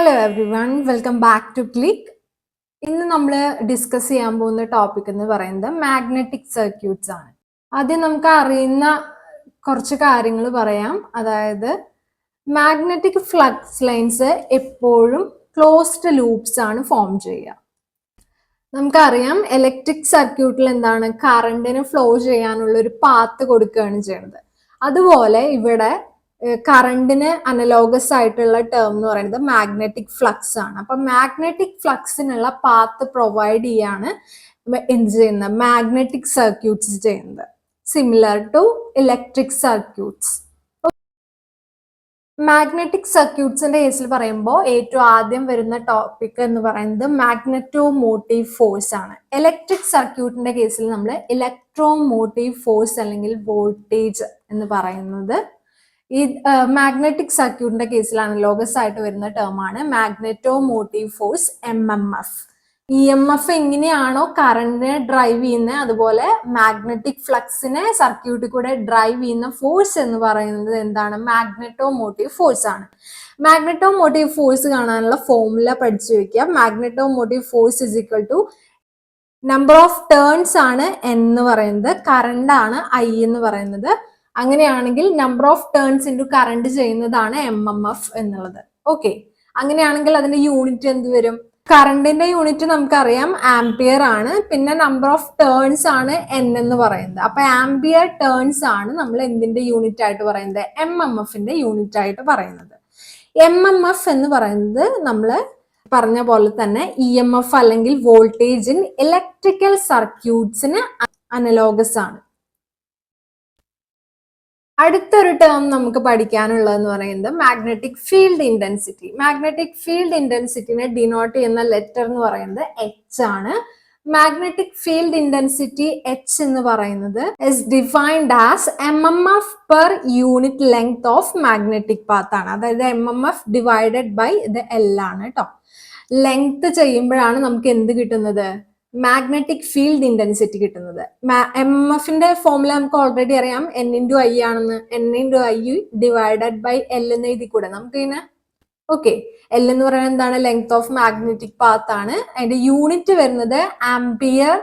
Hello everyone, welcome back to click. ഇന്ന് നമ്മൾ discuss ചെയ്യാൻ പോകുന്ന ടോപ്പിക് എന്ന് പറയുന്നത് മാഗ്നറ്റിക് സർക്യൂട്ട്സ് ആണ്. ആദ്യം നമുക്ക് അറിയുന്ന കുറച്ച് കാര്യങ്ങൾ പറയാം. അതായത് മാഗ്നറ്റിക് ഫ്ലക്സ് ലൈൻസ് എപ്പോഴും ക്ലോസ്ഡ് ലൂപ്സ് ആണ് ഫോം ചെയ്യുക. നമുക്കറിയാം ഇലക്ട്രിക് സർക്യൂട്ടിൽ എന്താണ്, കറണ്ടിന് ഫ്ലോ ചെയ്യാനുള്ള ഒരു പാത്ത് കൊടുക്കുകയാണ് ചെയ്യുന്നത്. അതുപോലെ ഇവിടെ കറണ്ടിന് അനലോഗസ് ആയിട്ടുള്ള ടേം എന്ന് പറയുന്നത് മാഗ്നറ്റിക് ഫ്ലക്സ് ആണ്. അപ്പൊ മാഗ്നറ്റിക് ഫ്ലക്സിനുള്ള പാത്ത് പ്രൊവൈഡ് ചെയ്യാണ് എന്ത് ചെയ്യുന്നത്, മാഗ്നറ്റിക് സർക്യൂട്ട്സ് ചെയ്യുന്നത്, similar to electric circuits. Magnetic സർക്യൂട്ട്സിന്റെ കേസിൽ പറയുമ്പോൾ ഏറ്റവും ആദ്യം വരുന്ന ടോപ്പിക് എന്ന് പറയുന്നത് മാഗ്നെറ്റോ മോട്ടീവ് ഫോഴ്സ് ആണ്. ഇലക്ട്രിക് സർക്യൂട്ടിന്റെ കേസിൽ നമ്മൾ ഇലക്ട്രോ മോട്ടീവ് ഫോഴ്സ് അല്ലെങ്കിൽ വോൾട്ടേജ് എന്ന് പറയുന്നത്. ഈ മാഗ്നറ്റിക് സർക്യൂട്ടിന്റെ കേസിൽ അനലോഗസ് ആയിട്ട് വരുന്ന ടേം ആണ് magnetomotive force MMF. EMF എങ്ങനെയാണോ കറണ്ടിനെ ഡ്രൈവ് ചെയ്യുന്നത്, അതുപോലെ മാഗ്നറ്റിക് ഫ്ലക്സിനെ സർക്യൂട്ടിൽ കൂടെ ഡ്രൈവ് ചെയ്യുന്ന ഫോഴ്സ് എന്ന് പറയുന്നത് എന്താണ്, മാഗ്നെറ്റോ മോട്ടീവ് ഫോഴ്സ് ആണ്. മാഗ്നെറ്റോ മോട്ടീവ് ഫോഴ്സ് കാണാനുള്ള ഫോർമുല പഠിച്ചു വെക്കുക. Magnetomotive force is equal to number of turns ആണ് N എന്ന് പറയുന്നത്, കറണ്ട് ആണ് I എന്ന് പറയുന്നത്. അങ്ങനെയാണെങ്കിൽ number of turns into current ചെയ്യുന്നതാണ് MMF എന്നുള്ളത്. ഓക്കെ, അങ്ങനെയാണെങ്കിൽ അതിന്റെ യൂണിറ്റ് എന്ത് വരും? കറണ്ടിന്റെ യൂണിറ്റ് നമുക്കറിയാം ആംപിയർ ആണ്, പിന്നെ നമ്പർ ഓഫ് ടേൺസ് ആണ് N എന്ന് പറയുന്നത്. അപ്പൊ ആംപിയർ ടേൺസ് ആണ് നമ്മൾ എന്തിന്റെ യൂണിറ്റ് ആയിട്ട് പറയുന്നത്, MMFന്റെ യൂണിറ്റ് ആയിട്ട് പറയുന്നത്. MMF എന്ന് പറയുന്നത് നമ്മൾ പറഞ്ഞ പോലെ തന്നെ EMF അല്ലെങ്കിൽ വോൾട്ടേജ് ഇൻ ഇലക്ട്രിക്കൽ സർക്യൂട്ട്സിന് അനലോഗസ് ആണ്. അടുത്തൊരു ടേം നമുക്ക് പഠിക്കാനുള്ളതെന്ന് പറയുന്നത് magnetic field intensity. Magnetic field ഇന്റൻസിറ്റിനെ ഡിനോട്ട് ചെയ്യുന്ന ലെറ്റർ എന്ന് പറയുന്നത് H ആണ്. മാഗ്നറ്റിക് ഫീൽഡ് ഇന്റൻസിറ്റി H എന്ന് പറയുന്നത് is defined as MMF per unit length of magnetic path ആണ്. അതായത് MMF ഡിവൈഡഡ് ബൈ ഇത് L ആണ് കേട്ടോ. ലെങ്ത് ചെയ്യുമ്പോഴാണ് നമുക്ക് എന്ത് കിട്ടുന്നത്, മാഗ്നറ്റിക് ഫീൽഡ് ഇന്റൻസിറ്റി കിട്ടുന്നത്. MMFന്റെ ഫോർമുല നമുക്ക് ഓൾറെഡി അറിയാം, N ഇൻറ്റു I ആണെന്ന്. N into I divided by L എന്ന് എഴുതി കൂടെ നമുക്ക് ഇതിനെ. ഓക്കെ, L എന്ന് പറയുന്നത് എന്താണ്, ലെങ്ത് ഓഫ് മാഗ്നറ്റിക് പാത്ത് ആണ്. അതിന്റെ യൂണിറ്റ് വരുന്നത് ആംപിയർ.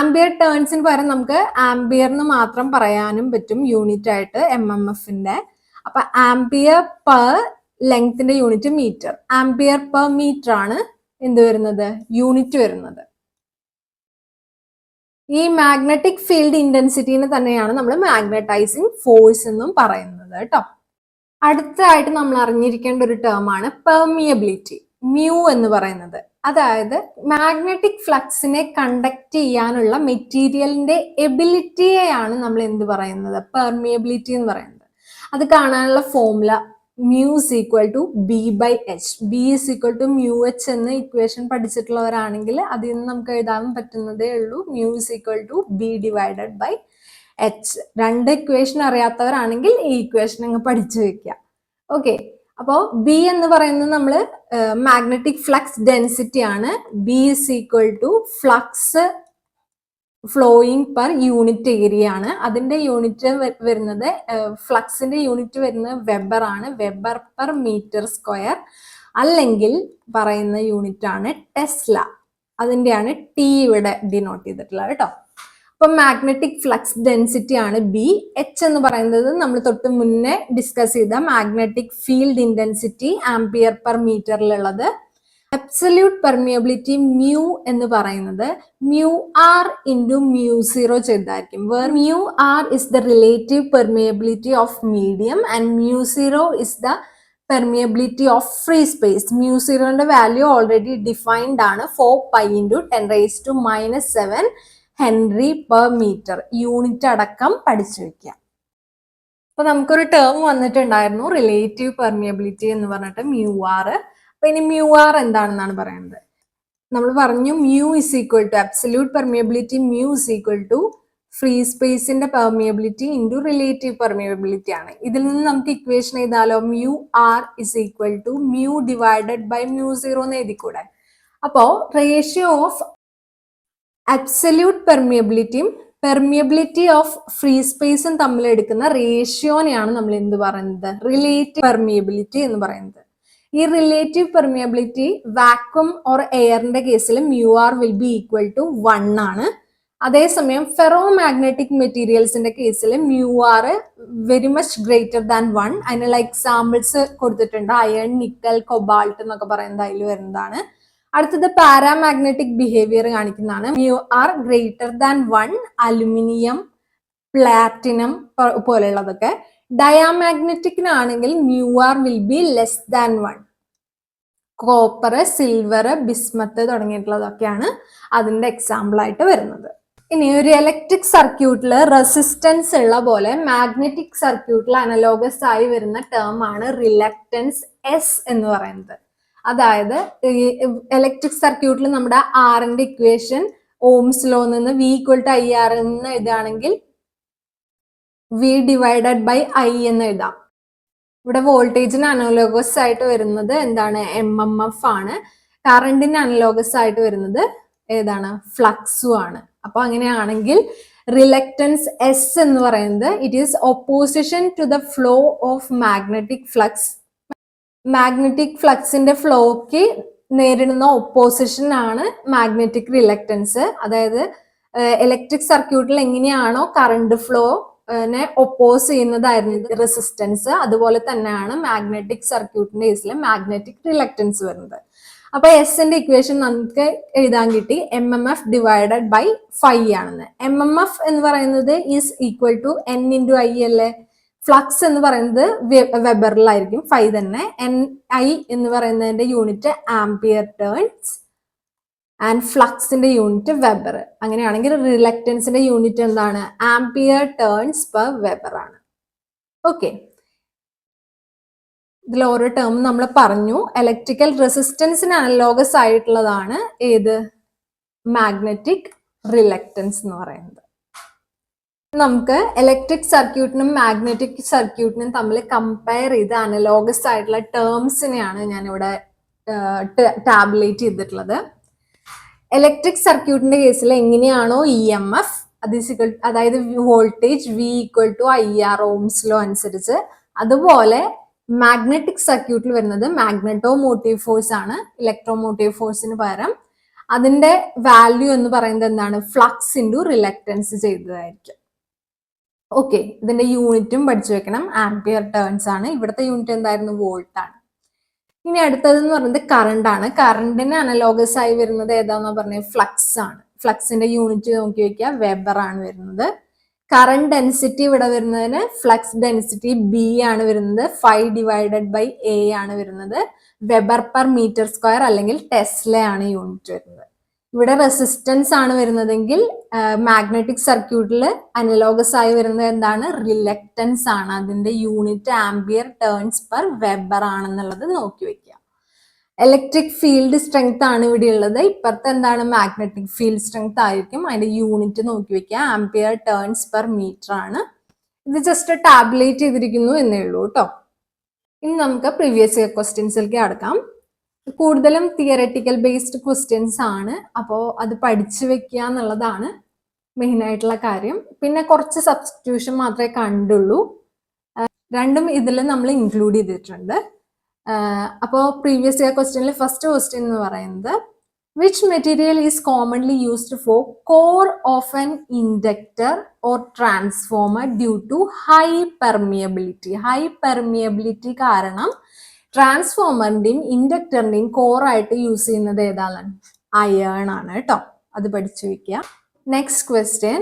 ആംപിയർ ടേൺസിന് പകരം നമുക്ക് ആംപിയർന്ന് മാത്രം പറയാനും പറ്റും യൂണിറ്റ് ആയിട്ട് MMFന്റെ. അപ്പൊ ആംപിയർ പെർ ലെങ്ത്തിന്റെ unit metre, ampere per metre ആണ് എന്ത് വരുന്നത്, യൂണിറ്റ് വരുന്നത്. ഈ മാഗ്നറ്റിക് ഫീൽഡ് ഇന്റൻസിറ്റിനെ തന്നെയാണ് നമ്മൾ മാഗ്നറ്റൈസിങ് ഫോഴ്സ് എന്നും പറയുന്നത് കേട്ടോ. അടുത്തതായിട്ട് നമ്മൾ അറിഞ്ഞിരിക്കേണ്ട ഒരു ടേം ആണ് പെർമിയബിലിറ്റി, മ്യൂ എന്ന് പറയുന്നത്. അതായത് മാഗ്നറ്റിക് ഫ്ലക്സിനെ കണ്ടക്ട് ചെയ്യാനുള്ള മെറ്റീരിയലിന്റെ എബിലിറ്റിയെയാണ് നമ്മൾ എന്ത് പറയുന്നത്, പെർമിയബിലിറ്റി എന്ന് പറയുന്നത്. അത് കാണാനുള്ള formula mu is equal to B by H. B is equal to mu H എന്ന് ഇക്വേഷൻ പഠിച്ചിട്ടുള്ളവരാണെങ്കിൽ അതിൽ നിന്ന് നമുക്ക് എഴുതാൻ പറ്റുന്നതേ ഉള്ളൂ. mu is equal to B divided by H. രണ്ട് ഇക്വേഷൻ അറിയാത്തവരാണെങ്കിൽ ഈ ഇക്വേഷൻ അങ്ങ് പഠിച്ചു വെക്കുക. ഓക്കെ, അപ്പോൾ B എന്ന് പറയുന്നത് നമ്മൾ മാഗ്നറ്റിക് ഫ്ലക്സ് ഡെൻസിറ്റി ആണ്. B is equal to flux flowing per unit area ആണ്. അതിന്റെ യൂണിറ്റ് വരുന്നത്, ഫ്ലക്സിന്റെ യൂണിറ്റ് വരുന്നത് വെബർ ആണ്, വെബർ പെർ മീറ്റർ സ്ക്വയർ. അല്ലെങ്കിൽ പറയുന്ന യൂണിറ്റ് ആണ് ടെസ്ല, അതിന്റെയാണ് T ഇവിടെ ഡിനോട്ട് ചെയ്തിട്ടുള്ളത് കേട്ടോ. അപ്പൊ മാഗ്നറ്റിക് ഫ്ലക്സ് ഡെൻസിറ്റി ആണ് B. H എന്ന് പറയുന്നത് നമ്മൾ തൊട്ട് മുന്നേ ഡിസ്കസ് ചെയ്ത magnetic field intensity ampere per മീറ്ററിലുള്ളത്. അബ്സല്യൂട്ട് പെർമിയബിലിറ്റി മ്യൂ എന്ന് പറയുന്നത് mu R into mu zero ചെയ്തായിരിക്കും. Where mu R is the relative permeability of medium and mu zero is the permeability of free space. Mu സീറോന്റെ value already defined ആണ്, 4 pi into 10⁻⁻⁷ henry per metre. Unit അടക്കം പഠിച്ചു വെക്കുക. അപ്പൊ നമുക്കൊരു term വന്നിട്ടുണ്ടായിരുന്നു, relative permeability എന്ന് പറഞ്ഞിട്ട് മ്യൂ ആർ. അപ്പൊ ഇനി മ്യൂ ആർ എന്താണെന്നാണ് പറയുന്നത്. നമ്മൾ പറഞ്ഞു mu is equal to absolute permeability, mu is equal to free സ്പേസിന്റെ പെർമിയബിലിറ്റി ഇൻറ്റു റിലേറ്റീവ് പെർമിയബിലിറ്റി ആണ്. ഇതിൽ നിന്ന് നമുക്ക് ഇക്വേഷൻ എഴുതാലോ, mu R is equal to mu divided by mu zero എന്ന് എഴുതിക്കൂടെ. അപ്പോ റേഷ്യോ ഓഫ് അബ്സല്യൂട്ട് പെർമിയബിലിറ്റിയും പെർമിയബിലിറ്റി ഓഫ് ഫ്രീ സ്പേസും തമ്മിൽ എടുക്കുന്ന റേഷ്യോനെയാണ് നമ്മൾ എന്ത് പറയുന്നത്, റിലേറ്റീവ് പെർമിയബിലിറ്റി എന്ന് പറയുന്നത്. ഈ റിലേറ്റീവ് പെർമിയബിലിറ്റി വാക്വം ഓർ എയറിന്റെ കേസിൽ mu R will be equal to 1 ആണ്. അതേസമയം ഫെറോ മാഗ്നറ്റിക് മെറ്റീരിയൽസിന്റെ കേസിൽ mu r very much greater than 1. അതിനുള്ള എക്സാമ്പിൾസ് കൊടുത്തിട്ടുണ്ട്. അയൺ, നിക്കൽ, കൊബാൾട്ട് എന്നൊക്കെ പറയുന്നത് അതിൽ വരുന്നതാണ്. അടുത്തത് പാരാമാഗ്നറ്റിക് ബിഹേവിയർ കാണിക്കുന്നതാണ്. Mu R greater than 1, aluminium, platinum പോലെയുള്ളതൊക്കെ. ഡയാമാഗ്നറ്റിക്കിനാണെങ്കിൽ mu R will be less than 1. Copper, silver, bismuth തുടങ്ങിയിട്ടുള്ളതൊക്കെയാണ് അതിന്റെ എക്സാമ്പിൾ ആയിട്ട് വരുന്നത്. ഇനി ഒരു ഇലക്ട്രിക് സർക്യൂട്ടിൽ റെസിസ്റ്റൻസ് ഉള്ള പോലെ മാഗ്നറ്റിക് സർക്യൂട്ടിൽ അനലോഗസ് ആയി വരുന്ന ടേം ആണ് റിലക്റ്റൻസ് എസ് എന്ന് പറയുന്നത്. അതായത് ഇലക്ട്രിക് സർക്യൂട്ടിൽ നമ്മുടെ ആറിന്റെ ഇക്വേഷൻ ഓംസ് ലോ നിന്ന് V equal to I R എന്ന് എഴുതുകയാണെങ്കിൽ വി ഡിവൈഡഡ് ബൈ ഐ എന്ന് എഴുതാം. ഇവിടെ വോൾട്ടേജിന് അനലോഗസ് ആയിട്ട് വരുന്നത് എന്താണ്? MMF ആണ്. കറണ്ടിന് അനലോഗസ് ആയിട്ട് വരുന്നത് ഏതാണ്? ഫ്ലക്സും ആണ്. അപ്പൊ അങ്ങനെയാണെങ്കിൽ റിലക്റ്റൻസ് എസ് എന്ന് പറയുന്നത് it is opposition to the flow of magnetic flux. Magnetic ഫ്ലക്സിന്റെ ഫ്ലോക്ക് നേരിടുന്ന ഒപ്പോസിഷൻ ആണ് മാഗ്നറ്റിക് റിലക്റ്റൻസ്. അതായത് ഇലക്ട്രിക് സർക്യൂട്ടിൽ എങ്ങനെയാണോ കറണ്ട് ഫ്ലോ ഒപ്പോസ് ചെയ്യുന്നതായിരുന്നു റെസിസ്റ്റൻസ്, അതുപോലെ തന്നെയാണ് മാഗ്നറ്റിക് സർക്യൂട്ടിന്റെ കേസിൽ മാഗ്നറ്റിക് റിലക്റ്റൻസ് വരുന്നത്. അപ്പൊ എസിന്റെ ഇക്വേഷൻ നമുക്ക് എഴുതാൻ കിട്ടി MMF ഡിവൈഡഡ് ബൈ ഫൈ ആണെന്ന്. MMF എന്ന് പറയുന്നത് is equal to N into I അല്ലേ. ഫ്ലക്സ് എന്ന് പറയുന്നത് വെബറിലായിരിക്കും, ഫൈ തന്നെ. NI എന്ന് പറയുന്നതിന്റെ യൂണിറ്റ് ആംപിയർ ടേൺസ് ആൻഡ് ഫ്ലക്സിന്റെ യൂണിറ്റ് വെബർ. അങ്ങനെയാണെങ്കിൽ റിലക്റ്റൻസിന്റെ യൂണിറ്റ് എന്താണ്? ആംപിയർ ടേൺസ് പെർ വെബർ ആണ്. ഓക്കെ, ഇതിൽ ഓരോ ടേം നമ്മൾ പറഞ്ഞു. ഇലക്ട്രിക്കൽ റെസിസ്റ്റൻസിന് അനലോഗസ് ആയിട്ടുള്ളതാണ് ഏത്? മാഗ്നറ്റിക് റിലക്റ്റൻസ് എന്ന് പറയുന്നത്. നമുക്ക് ഇലക്ട്രിക് സർക്യൂട്ടിനും മാഗ്നറ്റിക് സർക്യൂട്ടിനും തമ്മിൽ കമ്പയർ ചെയ്ത് അനലോഗസ് ആയിട്ടുള്ള ടേംസിനെയാണ് ഞാനിവിടെ ടാബുലേറ്റ് ചെയ്തിട്ടുള്ളത്. ഇലക്ട്രിക് സർക്യൂട്ടിന്റെ കേസിൽ എങ്ങനെയാണോ EMF അതായത് voltage V equal to IR Ohm's law അനുസരിച്ച്, അതുപോലെ മാഗ്നറ്റിക് സർക്യൂട്ടിൽ വരുന്നത് മാഗ്നറ്റോമോട്ടീവ് ഫോഴ്സ് ആണ്. ഇലക്ട്രോമോട്ടീവ് ഫോഴ്സിന് പകരം അതിന്റെ വാല്യൂ എന്ന് പറയുന്നത് എന്താണ്? ഫ്ലക്സ് ഇൻറ്റു റിലക്റ്റൻസ് ചെയ്തതായിരിക്കും. ഓക്കെ, ഇതിന്റെ യൂണിറ്റും പഠിച്ചു വെക്കണം. ആംപിയർ ടേൺസ് ആണ്. ഇവിടുത്തെ യൂണിറ്റ് എന്തായിരുന്നു? വോൾട്ട് ആണ്. ഇനി അടുത്തതെന്ന് പറയുന്നത് കറണ്ട് ആണ്. കറണ്ടിന് അനലോഗസ് ആയി വരുന്നത് ഏതാണെന്ന് പറഞ്ഞത്? ഫ്ലക്സ് ആണ്. ഫ്ലക്സിന്റെ യൂണിറ്റ് നോക്കി വെക്കുക, വെബർ ആണ് വരുന്നത്. കറണ്ട് ഡെൻസിറ്റി ഇവിടെ വരുന്നതിന് ഫ്ലക്സ് ഡെൻസിറ്റി B ആണ് വരുന്നത്. 5 ഡിവൈഡഡ് ബൈ A ആണ് വരുന്നത്. വെബർ പെർ മീറ്റർ സ്ക്വയർ അല്ലെങ്കിൽ ടെസ്ല ആണ് യൂണിറ്റ് വരുന്നത്. ഇവിടെ റെസിസ്റ്റൻസ് ആണ് വരുന്നതെങ്കിൽ മാഗ്നറ്റിക് സർക്യൂട്ടിൽ അനലോഗസ് ആയി വരുന്നത് എന്താണ്? റിലക്റ്റൻസ് ആണ്. അതിന്റെ unit ampere turns per weber ആണെന്നുള്ളത് നോക്കി വെക്കുക. ഇലക്ട്രിക് ഫീൽഡ് സ്ട്രെങ്ത് ആണ് ഇവിടെ ഉള്ളത്. ഇപ്പുറത്തെ എന്താണ്? മാഗ്നറ്റിക് ഫീൽഡ് സ്ട്രെങ്ത് ആയിരിക്കും. അതിന്റെ യൂണിറ്റ് നോക്കി വെക്കുക, ആംപിയർ ടേൺസ് പെർ മീറ്റർ ആണ്. ഇത് ജസ്റ്റ് ടാബുലേറ്റ് ചെയ്തിരിക്കുന്നു എന്നേ ഉള്ളൂ കേട്ടോ. ഇനി നമുക്ക് പ്രീവിയസ് ഇയർ ക്വസ്റ്റ്യൻസിലേക്ക് കടക്കാം. കൂടുതലും തിയററ്റിക്കൽ ബേസ്ഡ് ക്വസ്റ്റ്യൻസ് ആണ്. അപ്പോൾ അത് പഠിച്ചു വെക്കുക എന്നുള്ളതാണ് മെയിൻ ആയിട്ടുള്ള കാര്യം. പിന്നെ കുറച്ച് സബ്സ്റ്റിറ്റ്യൂഷൻ മാത്രമേ കണ്ടുള്ളൂ. രണ്ടും ഇതിൽ നമ്മൾ ഇൻക്ലൂഡ് ചെയ്തിട്ടുണ്ട്. അപ്പോൾ പ്രീവിയസ് ഇയർ ക്വസ്റ്റ്യനിൽ ഫസ്റ്റ് ക്വസ്റ്റ്യൻ എന്ന് പറയുന്നത് which material is commonly used for core of an inductor or transformer due to high permeability. High permeability കാരണം ട്രാൻസ്ഫോമറിന്റെയും ഇൻഡക്ടറിന്റെയും കോറായിട്ട് യൂസ് ചെയ്യുന്നത് ഏതാണ്? അയേൺ ആണ് കേട്ടോ. അത് പഠിച്ചു വെക്കുക. Next question,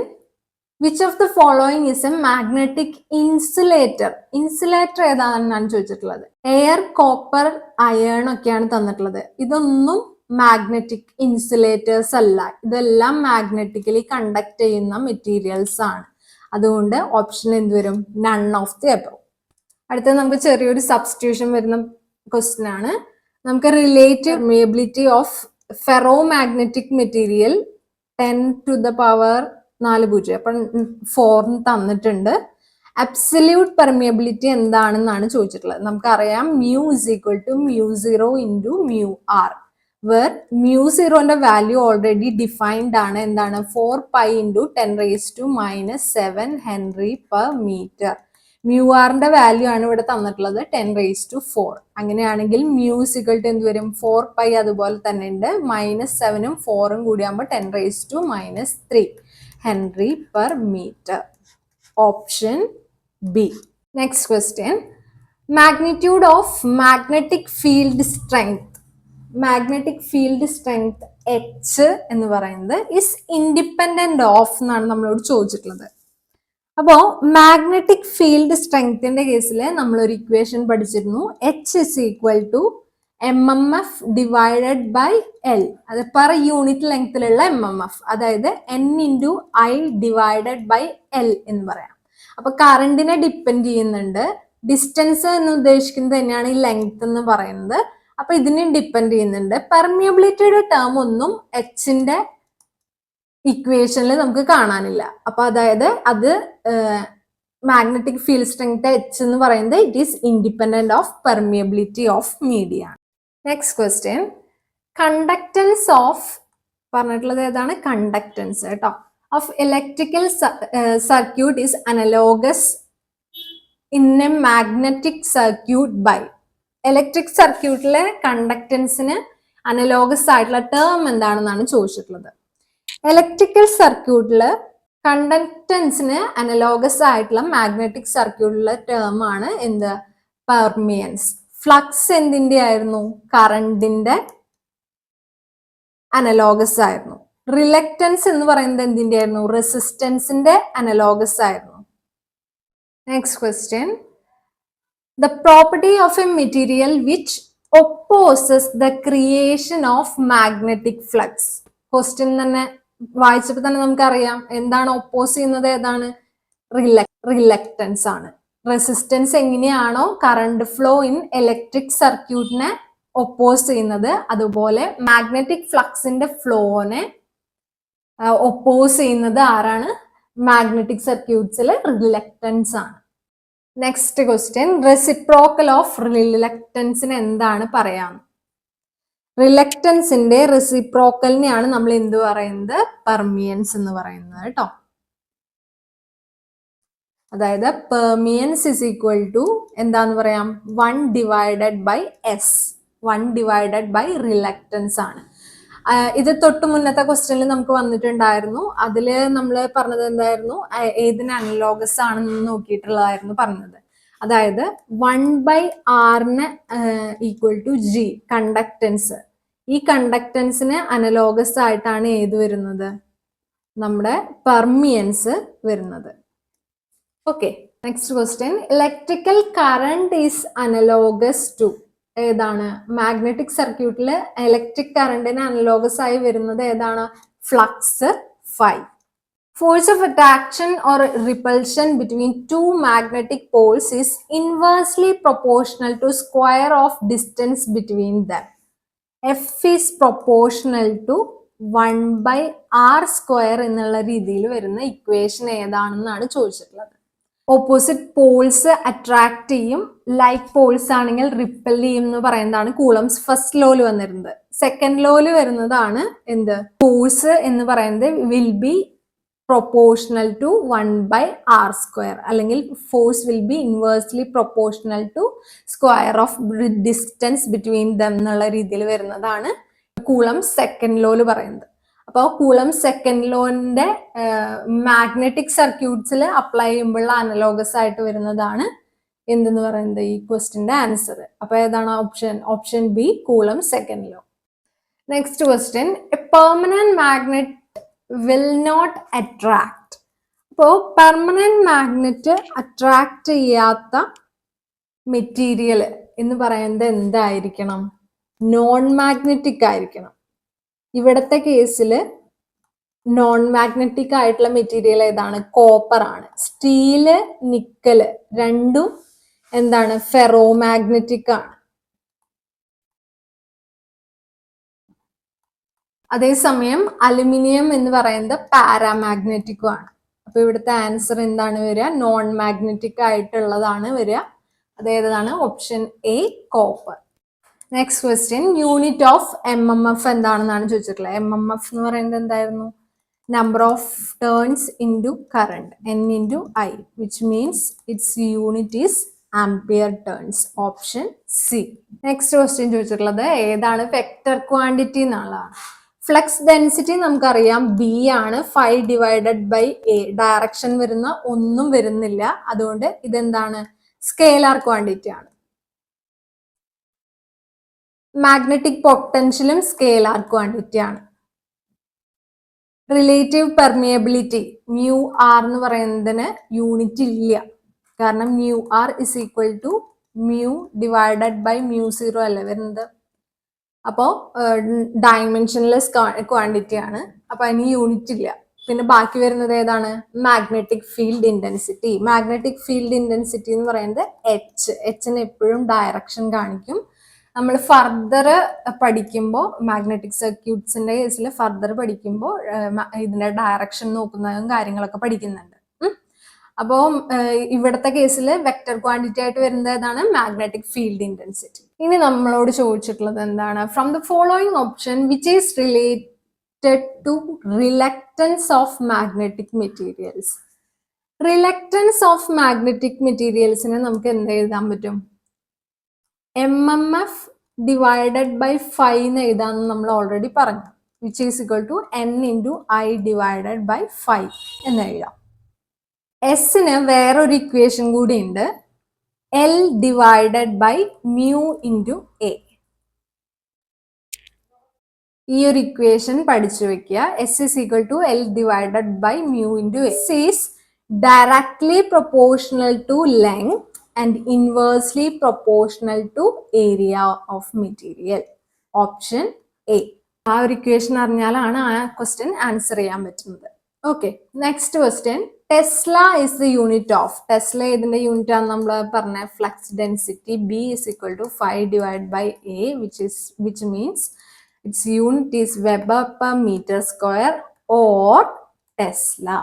which of the following is a magnetic insulator. Insulator ഏതാണെന്നാണ് ചോദിച്ചിട്ടുള്ളത്. എയർ, കോപ്പർ, അയേൺ ഒക്കെയാണ് തന്നിട്ടുള്ളത്. ഇതൊന്നും മാഗ്നറ്റിക് ഇൻസുലേറ്റേഴ്സ് അല്ല. ഇതെല്ലാം മാഗ്നറ്റിക്കലി കണ്ടക്ട് ചെയ്യുന്ന മെറ്റീരിയൽസ് ആണ്. അതുകൊണ്ട് ഓപ്ഷൻ എന്ത് വരും? None of the above. അടുത്തത് നമുക്ക് ചെറിയൊരു സബ്സ്റ്റിറ്റ്യൂഷൻ വരുന്ന ക്വസ്റ്റ്യൻ ആണ്. നമുക്ക് relative permeability of ferromagnetic material 10 to the power 4 അപ്പം 4 തന്നിട്ടുണ്ട്. അബ്സല്യൂട്ട് പെർമിയബിലിറ്റി എന്താണെന്നാണ് ചോദിച്ചിട്ടുള്ളത്. നമുക്കറിയാം mu is equal to μ0 into μr, where μ0ന്റെ വാല്യൂ ഓൾറെഡി ഡിഫൈൻഡ് ആണ്. എന്താണ്? 4 π into 10⁻⁻⁷ henry per metre. Mu ആറിന്റെ വാല്യൂ ആണ് ഇവിടെ തന്നിട്ടുള്ളത് 10⁴. അങ്ങനെയാണെങ്കിൽ മ്യൂ സിക്കൾട്ട് എന്ത് വരും 4π അതുപോലെ തന്നെ ഉണ്ട് -7ഉം 4ഉം കൂടിയാകുമ്പോൾ 10⁻³ henry per metre. Option B. Next question, magnitude of magnetic field strength. Magnetic field strength H എന്ന് പറയുന്നത് ഇസ് ഇൻഡിപെൻഡന്റ് ഓഫ് എന്നാണ് നമ്മളോട് ചോദിച്ചിട്ടുള്ളത്. അപ്പോ മാഗ്നറ്റിക് ഫീൽഡ് സ്ട്രെങ്ത്തിന്റെ കേസിൽ നമ്മൾ ഒരു ഇക്വേഷൻ പഠിച്ചിരുന്നു, H is equal to MMF divided by L. അത് പെർ യൂണിറ്റ് ലെങ്ത്തിലുള്ള MMF, അതായത് N×I ഡിവൈഡഡ് ബൈ എൽ എന്ന് പറയാം. അപ്പൊ കറണ്ടിനെ ഡിപ്പെൻഡ് ചെയ്യുന്നുണ്ട്. ഡിസ്റ്റൻസ് എന്ന് ഉദ്ദേശിക്കുന്നത് തന്നെയാണ് ഈ ലെങ്ത് എന്ന് പറയുന്നത്. അപ്പൊ ഇതിനെ ഡിപ്പെൻഡ് ചെയ്യുന്നുണ്ട്. പെർമിയബിലിറ്റിയുടെ ടേം ഒന്നും എച്ചിന്റെ ഇക്വേഷനിൽ നമുക്ക് കാണാനില്ല. അപ്പൊ അതായത് അത് മാഗ്നറ്റിക് ഫീൽഡ് സ്ട്രെങ്ത് എച്ച് എന്ന് പറയുന്നത് it is independent of permeability of media. Next question, conductance of പറഞ്ഞിട്ടുള്ളത് ഏതാണ്? കണ്ടക്ടൻസ് കേട്ടോ. Of electrical circuit is analogous in a magnetic circuit by. Electric സർക്യൂട്ടിലെ കണ്ടക്ടൻസിന് അനലോഗസ് ആയിട്ടുള്ള ടേം എന്താണെന്നാണ് ചോദിച്ചിട്ടുള്ളത്. ഇലക്ട്രിക്കൽ സർക്യൂട്ടില് കണ്ടക്ടൻസിന് അനലോഗസ് ആയിട്ടുള്ള മാഗ്നറ്റിക് സർക്യൂട്ടിലെ ടേം ആണ് എന്ത്? പെർമിയൻസ്. ഫ്ലക്സ് എന്തിന്റെ ആയിരുന്നു? കറണ്ടിന്റെ അനലോഗസ് ആയിരുന്നു. റിലക്റ്റൻസ് എന്ന് പറയുന്നത് എന്തിന്റെ ആയിരുന്നു? റെസിസ്റ്റൻസിന്റെ അനലോഗസ് ആയിരുന്നു. Next question, the property of A material which opposes the creation of magnetic flux. Question തന്നെ വായിച്ചപ്പോൾ തന്നെ നമുക്കറിയാം എന്താണ് ഒപ്പോസ് ചെയ്യുന്നത്, ഏതാണ്? റിലക്റ്റൻസ് ആണ്. റെസിസ്റ്റൻസ് എങ്ങനെയാണോ കറണ്ട് ഫ്ലോ ഇൻ ഇലക്ട്രിക് സർക്യൂട്ടിനെ ഒപ്പോസ് ചെയ്യുന്നത്, അതുപോലെ മാഗ്നറ്റിക് ഫ്ലക്സിന്റെ ഫ്ലോനെ ഒപ്പോസ് ചെയ്യുന്നത് ആരാണ്? മാഗ്നറ്റിക് സർക്യൂട്ട്സിൽ റിലക്റ്റൻസ് ആണ്. നെക്സ്റ്റ് ക്വസ്റ്റ്യൻ, റെസിപ്രോക്കൽ ഓഫ് റിലക്റ്റൻസിന് എന്താണ് പറയാം? റിലക്റ്റൻസിന്റെ റെസിപ്രോക്കലിനെയാണ് നമ്മൾ എന്ത് പറയുന്നത്? പെർമിയൻസ് എന്ന് പറയുന്നത് കേട്ടോ. അതായത് പെർമിയൻസ് ഇസ് ഈക്വൽ ടു എന്താന്ന് പറയാം? 1/S. 1/by റിലക്റ്റൻസ് ആണ്. ഇത് തൊട്ട് മുന്നത്തെ ക്വസ്റ്റ്യനിൽ നമുക്ക് വന്നിട്ടുണ്ടായിരുന്നു. അതില് നമ്മൾ പറഞ്ഞത് എന്തായിരുന്നു? ഏതിന് അനലോഗസ് ആണെന്ന് നോക്കിയിട്ടുള്ളതായിരുന്നു പറഞ്ഞത്. അതായത് 1/R equal to G conductance. ഈ കണ്ടക്ടൻസിന് അനലോഗസ് ആയിട്ടാണ് ഏത് വരുന്നത്? നമ്മുടെ പെർമിയൻസ് വരുന്നത്. Okay, next question, electrical current is analogous to. ഏതാണ്? മാഗ്നറ്റിക് സർക്യൂട്ടില് ഇലക്ട്രിക് കറണ്ടിന് അനലോഗസ് ആയി വരുന്നത് ഏതാണ്? Flux phi. Force of attraction or repulsion between two magnetic poles is inversely proportional to square of distance between them. F is proportional to 1/R² എന്നുള്ള രീതിയിൽ വരുന്ന equation ഏതാണെന്നാണ് ചോദിച്ചിട്ടുള്ളത്. ഓപ്പോസിറ്റ് പോൾസ് അട്രാക്ട് ചെയ്യും, like Paul's ആണെങ്കിൽ ripple ചെയ്യും എന്ന് പറയുന്നതാണ് coulombs first ലോയിൽ വന്നിരുന്നത്. സെക്കൻഡ് ലോയിൽ വരുന്നതാണ് എന്ത്? ഫോഴ്സ് എന്ന് പറയുന്നത് will be proportional to 1/R², അല്ലെങ്കിൽ force will be inversely proportional to square of distance between them എന്നുള്ള രീതിയിൽ വരുന്നതാണ് കൂളം സെക്കൻഡ് ലോയിൽ പറയുന്നത്. അപ്പോൾ കൂളം സെക്കൻഡ് ലോന്റെ മാഗ്നറ്റിക് സർക്യൂട്ട്സിൽ അപ്ലൈ ചെയ്യുമ്പോൾ അനലോഗസ് ആയിട്ട് വരുന്നതാണ് എന്തെന്ന് പറയുന്നത് ഈ ക്വസ്റ്റിന്റെ ആൻസർ. അപ്പൊ ഏതാണ് option? Option B, coulomb second law. Next question, A permanent magnet will not attract. അപ്പോൾ പെർമനന്റ് മാഗ്നറ്റ് അട്രാക്ട് ചെയ്യാത്ത മെറ്റീരിയൽ എന്ന് പറയുന്നത് എന്തായിരിക്കണം? നോൺ മാഗ്നറ്റിക് ആയിരിക്കണം. ഇവിടത്തെ കേസിൽ നോൺ മാഗ്നറ്റിക് ആയിട്ടുള്ള മെറ്റീരിയൽ ഏതാണ്? കോപ്പർ ആണ്. സ്റ്റീല്, നിക്കല് രണ്ടും എന്താണ്? ഫെറോ മാഗ്നറ്റിക് ആണ്. അതേസമയം അലുമിനിയം എന്ന് പറയുന്നത് പാരാമാഗ്നറ്റിക്കും ആണ്. അപ്പൊ ഇവിടുത്തെ ആൻസർ എന്താണ് വരിക? നോൺ മാഗ്നറ്റിക് ആയിട്ടുള്ളതാണ് വരിക. അതേതാണ്? Option A, copper. Next question, unit of MMF എന്താണെന്നാണ് ചോദിച്ചിട്ടുള്ളത്. MMF എന്ന് പറയുന്നത് എന്തായിരുന്നു? number of turns into current, N into I, which means its unit is ampere turns. Option C. Next question ചോദിച്ചിട്ടുള്ളത് ഏതാണ് വെക്ടർ ക്വാണ്ടിറ്റി എന്നുള്ളതാണ്. ഫ്ലക്സ് ഡെൻസിറ്റി നമുക്കറിയാം B ആണ്, 5 ഡിവൈഡഡ് ബൈ എ. ഡയറക്ഷൻ വരുന്ന ഒന്നും വരുന്നില്ല, അതുകൊണ്ട് ഇതെന്താണ്, സ്കേലാർ ക്വാണ്ടിറ്റി ആണ്. മാഗ്നറ്റിക് പൊട്ടൻഷ്യലും സ്കേലാർ ക്വാണ്ടിറ്റി ആണ്. റിലേറ്റീവ് പെർമിയബിലിറ്റി മ്യൂ ആർ എന്ന് പറയുന്നതിന് യൂണിറ്റ് ഇല്ല, കാരണം mu R is equal to mu divided by mu zero അല്ലേ വരുന്നത്. അപ്പോൾ ഡയമെൻഷൻലെസ് ക്വാണ്ടിറ്റി ആണ്, അപ്പൊ അതിന് യൂണിറ്റ് ഇല്ല. പിന്നെ ബാക്കി വരുന്നത് ഏതാണ്, magnetic field intensity. Magnetic field intensity എന്ന് പറയുന്നത് എച്ചിന് എപ്പോഴും ഡയറക്ഷൻ കാണിക്കും. നമ്മൾ ഫർദർ പഠിക്കുമ്പോൾ മാഗ്നറ്റിക് സർക്യൂട്ട്സിന്റെ കേസിൽ ഫർദർ പഠിക്കുമ്പോൾ ഇതിന്റെ ഡയറക്ഷൻ നോക്കുന്നതും കാര്യങ്ങളൊക്കെ പഠിക്കുന്നുണ്ട്. അപ്പോൾ ഇവിടുത്തെ കേസിൽ വെക്ടർ ക്വാണ്ടിറ്റി ആയിട്ട് വരുന്നത് ഏതാണ്, മാഗ്നറ്റിക് ഫീൽഡ് ഇന്റൻസിറ്റി. ഇനി നമ്മളോട് ചോദിച്ചിട്ടുള്ളത് എന്താണ്, from the following option which is related to reluctance of magnetic materials. Reluctance of magnetic മെറ്റീരിയൽസിനെ നമുക്ക് എന്ത് എഴുതാൻ പറ്റും, MMF ഡിവൈഡഡ് ബൈ 5 എന്ന് എഴുതാമെന്ന് നമ്മൾ ഓൾറെഡി പറഞ്ഞു, which is equal to N into I divided by 5 എന്ന് എഴുതാം. എസിന് വേറൊരു ഇക്വേഷൻ കൂടി ഉണ്ട്, L divided by mu into A. ഈ ഒരു ഇക്വേഷൻ പഠിച്ചു വെക്കുക. S is equal to L divided by mu into A. S is directly proportional to length and inversely proportional to area of material. Option A. ആ ഒരു equation അറിഞ്ഞാലാണ് ആ question answer ചെയ്യാൻ പറ്റുന്നത്. Okay, next question. Tesla is the unit of. Tesla ഇതിന്റെ unit ആണ് നമ്മൾ പറഞ്ഞ flux density B is equal to 5 divided by A, which means its unit is Weber per meter square or Tesla.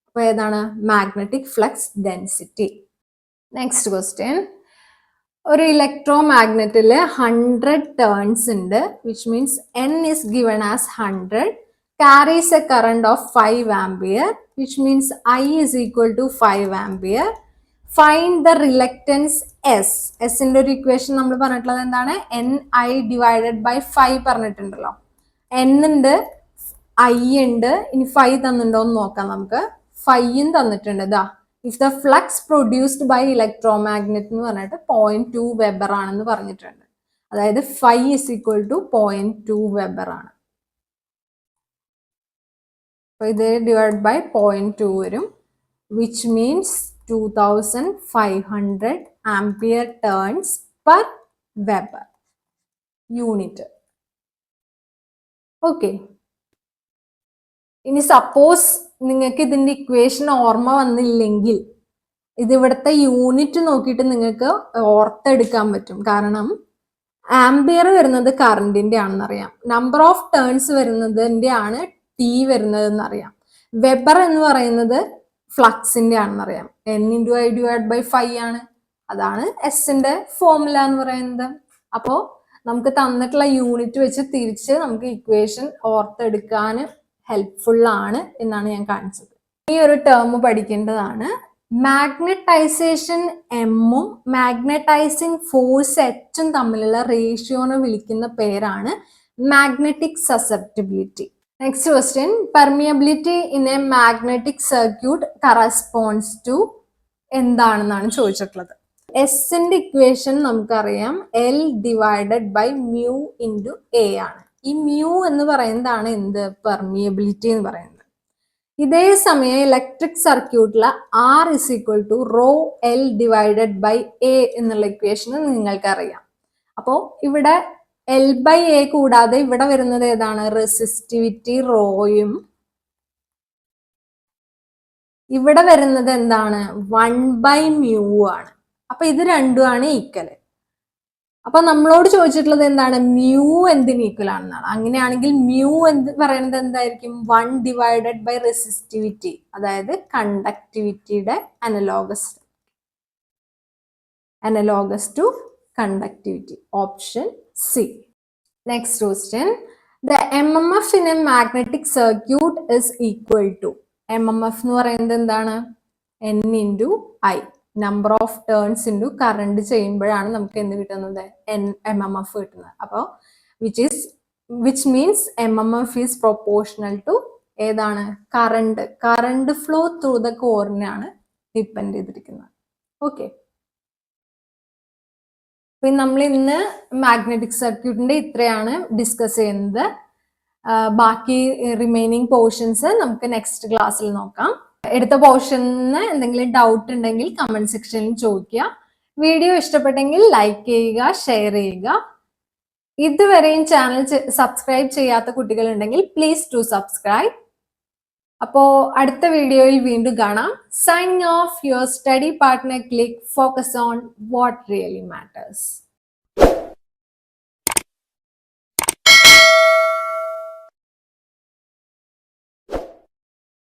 അപ്പോൾ ഏതാണ്, magnetic flux density. Next question. ഒരു electro മാഗ്നറ്റിൽ 100 turns ഉണ്ട്, which means N is given as 100, carries a current of 5 ampere, which means I is equal to 5 ampere. Find the reluctance S. Sന്റെ ഒരു equation നമ്മൾ പറഞ്ഞിട്ടുള്ളത് എന്താണ്, NI divided by 5 പറഞ്ഞിട്ടുണ്ടല്ലോ. N ഉണ്ട്, I ഉണ്ട്, ഇനി 5 തന്നിട്ടുണ്ടോ എന്ന് നോക്കാം നമുക്ക്. 5 തന്നിട്ടുണ്ട്. ഇതാ, if the flux produced by electromagnet എന്ന് പറഞ്ഞിട്ട് 0.2 വെബർ ആണെന്ന് പറഞ്ഞിട്ടുണ്ട്. അതായത് 5 is equal to 0.2 വെബർ ആണ്. അപ്പൊ ഇത് ഡിവൈഡ് ബൈ 0.2 വരും, which means 2500 ampere turns per weber unit. Okay, ഇനി സപ്പോസ് നിങ്ങൾക്ക് ഇതിന്റെ ഇക്വേഷൻ ഓർമ്മ വന്നില്ലെങ്കിൽ ഇതിവിടുത്തെ യൂണിറ്റ് നോക്കിയിട്ട് നിങ്ങൾക്ക് ഓർത്തെടുക്കാൻ പറ്റും. കാരണം ആംപിയർ വരുന്നത് കറണ്ടിന്റെ ആണെന്നറിയാം, നമ്പർ ഓഫ് ടേൺസ് വരുന്നതിന്റെ ആണ് ടി വരുന്നത് എന്നറിയാം, വെബർ എന്ന് പറയുന്നത് ഫ്ലക്സിന്റെ ആണെന്നറിയാം, N into I divide by 5 ആണ്, അതാണ് എസിന്റെ ഫോർമുല എന്ന് പറയുന്നത്. അപ്പോ നമുക്ക് തന്നിട്ടുള്ള യൂണിറ്റ് വെച്ച് തിരിച്ച് നമുക്ക് ഇക്വേഷൻ ഓർത്തെടുക്കാൻ ഹെൽപ്ഫുൾ ആണ് എന്നാണ് ഞാൻ കാണിച്ചത്. ഈ ഒരു ടേം പഠിക്കേണ്ടതാണ്. മാഗ്നറ്റൈസേഷൻ എമ്മും മാഗ്നറ്റൈസിങ് ഫോഴ്സ് എച്ചും തമ്മിലുള്ള റേഷ്യോനെ വിളിക്കുന്ന പേരാണ് magnetic susceptibility. Next question. Permeability in a magnetic circuit corresponds to എന്താണെന്നാണ് ചോദിച്ചിട്ടുള്ളത്. എസിന്റെ ഇക്വേഷൻ നമുക്കറിയാം L divided by mu into A ആണ്. ഈ മ്യൂ എന്ന് പറയുന്നതാണ് എന്ത്, പെർമിയബിലിറ്റി എന്ന് പറയുന്നത്. ഇതേ സമയം ഇലക്ട്രിക് സർക്യൂട്ടിൽ R is equal to rho L divided by A എന്നുള്ള ഇക്വേഷൻ നിങ്ങൾക്കറിയാം. അപ്പോൾ ഇവിടെ L ബൈ എ കൂടാതെ ഇവിടെ വരുന്നത് ഏതാണ്, റെസിസ്റ്റിവിറ്റി റോയും ഇവിടെ വരുന്നത് എന്താണ്, 1 ബൈ മ്യൂ ആണ്. അപ്പൊ ഇത് രണ്ടുമാണ് ഈക്വൽ. അപ്പൊ നമ്മളോട് ചോദിച്ചിട്ടുള്ളത് എന്താണ്, മ്യൂ എന്തിന് ഈക്വൽ ആണെന്നാണ്. അങ്ങനെയാണെങ്കിൽ മ്യൂ എന്ത് പറയുന്നത് എന്തായിരിക്കും, 1 ഡിവൈഡഡ് ബൈ റെസിസ്റ്റിവിറ്റി, അതായത് കണ്ടക്ടിവിറ്റിയുടെ analogous to conductivity. Option C. Next question. The MMF in a magnetic circuit is equal to, MMF എന്ന് പറയുന്നത് എന്താണ്? N into I, number of turns into current ചെയ്യുമ്പോഴാണ് നമുക്ക് എന്ത് കിട്ടുന്നത്? MMF കിട്ടുന്നത്. അപ്പോൾ which means MMF is proportional to ഏതാണ്? കറണ്ട് ഫ്ലോ ത്രൂ ദ കോറിനാണ് ഡിപ്പെൻഡ് ചെയ്തിരിക്കുന്നത്. ഓക്കെ, പിന്നെ നമ്മൾ ഇന്ന് മാഗ്നറ്റിക് സർക്യൂട്ടിന്റെ ഇത്രയാണ് ഡിസ്കസ് ചെയ്യുന്നത്. ബാക്കി റിമൈനിങ് പോർഷൻസ് നമുക്ക് നെക്സ്റ്റ് ക്ലാസ്സിൽ നോക്കാം. എടുത്ത പോർഷനിന് എന്തെങ്കിലും ഡൗട്ട് ഉണ്ടെങ്കിൽ കമന്റ് സെക്ഷനിൽ ചോദിക്കുക. വീഡിയോ ഇഷ്ടപ്പെട്ടെങ്കിൽ ലൈക്ക് ചെയ്യുക, ഷെയർ ചെയ്യുക. ഇതുവരെയും ചാനൽ സബ്സ്ക്രൈബ് ചെയ്യാത്ത കുട്ടികൾ ഉണ്ടെങ്കിൽ പ്ലീസ് ടു സബ്സ്ക്രൈബ്. അപ്പോ അടുത്ത വീഡിയോയിൽ വീണ്ടും കാണാം. Signing off, your study partner click, focus on what really matters.